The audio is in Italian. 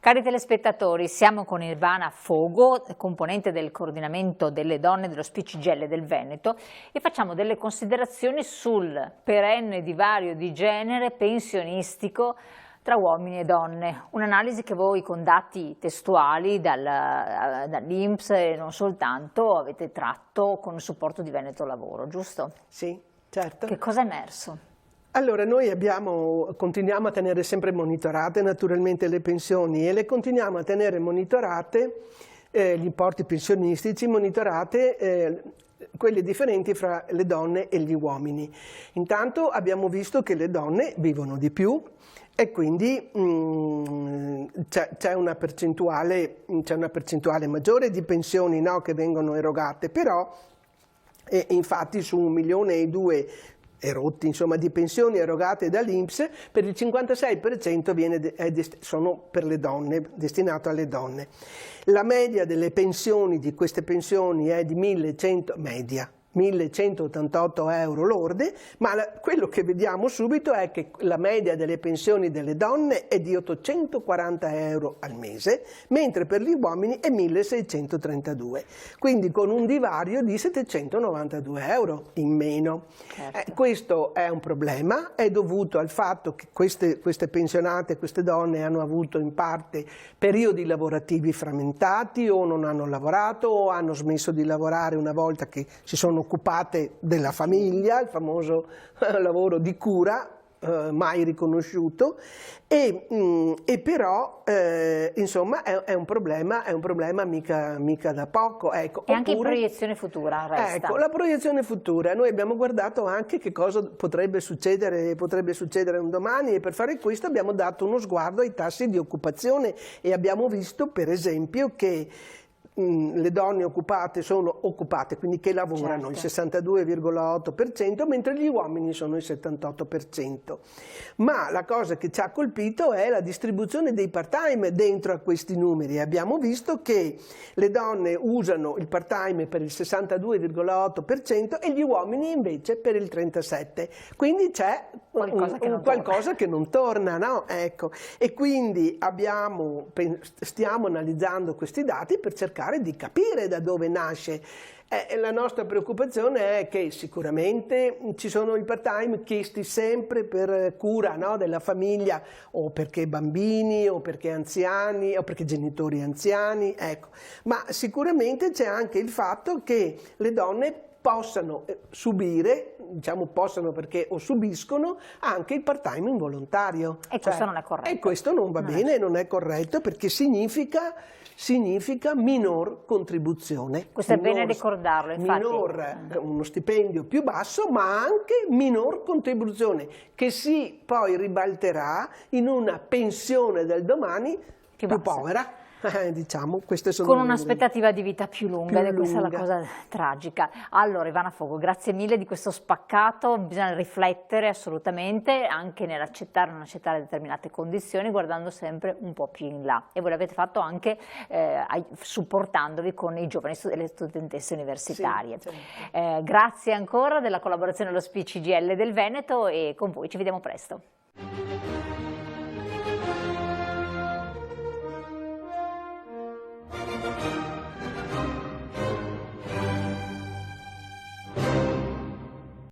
Cari telespettatori, siamo con Ivana Fogo, componente del coordinamento delle donne dello Spicigelle del Veneto, e facciamo delle considerazioni sul perenne divario di genere pensionistico tra uomini e donne. Un'analisi che voi con dati testuali dall'INPS e non soltanto avete tratto con il supporto di Veneto Lavoro, giusto? Sì, certo. Che cosa è emerso? Allora, noi continuiamo a tenere sempre monitorate naturalmente le pensioni e le continuiamo a tenere monitorate, gli importi pensionistici, monitorate quelle differenti fra le donne e gli uomini. Intanto abbiamo visto che le donne vivono di più e quindi c'è una percentuale maggiore di pensioni, no, che vengono erogate, però infatti su 1,2 milioni erotti, insomma, di pensioni erogate dall'INPS, per il 56% sono per le donne, destinato alle donne. La media delle pensioni di queste pensioni è di 1.188 euro lorde, ma quello che vediamo subito è che la media delle pensioni delle donne è di 840 euro al mese, mentre per gli uomini è 1.632, quindi con un divario di 792 euro in meno. Certo. Questo è un problema, è dovuto al fatto che queste pensionate, queste donne hanno avuto in parte periodi lavorativi frammentati, o non hanno lavorato o hanno smesso di lavorare una volta che si sono occupate della famiglia, il famoso lavoro di cura, mai riconosciuto, e però insomma è un problema mica da poco. Ecco, e anche in proiezione futura resta. Ecco, la proiezione futura, noi abbiamo guardato anche che cosa potrebbe succedere un domani, e per fare questo abbiamo dato uno sguardo ai tassi di occupazione e abbiamo visto per esempio che le donne occupate sono occupate, quindi che lavorano, certo, il 62,8%, mentre gli uomini sono il 78%. Ma la cosa che ci ha colpito è la distribuzione dei part-time dentro a questi numeri. Abbiamo visto che le donne usano il part-time per il 62,8% e gli uomini invece per il 37%. Quindi c'è qualcosa che non torna, no? Ecco. E quindi stiamo analizzando questi dati per cercare di capire da dove nasce. La nostra preoccupazione è che sicuramente ci sono i part-time chiesti sempre per cura, no, della famiglia, o perché bambini, o perché anziani, o perché genitori anziani, ecco. Ma sicuramente c'è anche il fatto che le donne possano subire, diciamo possono perché o subiscono anche il part-time involontario. E questo non è corretto. E questo non va bene, non è corretto, perché significa minor contribuzione. Questo è bene ricordarlo, infatti. Uno stipendio più basso, ma anche minor contribuzione, che si poi ribalterà in una pensione del domani più povera. Diciamo, queste sono con un'aspettativa di vita più lunga, ed è questa la cosa tragica. Allora, Ivana Fogo, grazie mille di questo spaccato. Bisogna riflettere assolutamente anche nell'accettare o non accettare determinate condizioni, guardando sempre un po' più in là, e voi l'avete fatto anche supportandovi con i giovani e le studentesse universitarie. Sì, certo. Grazie ancora della collaborazione allo Spicigelle del Veneto, e con voi ci vediamo presto.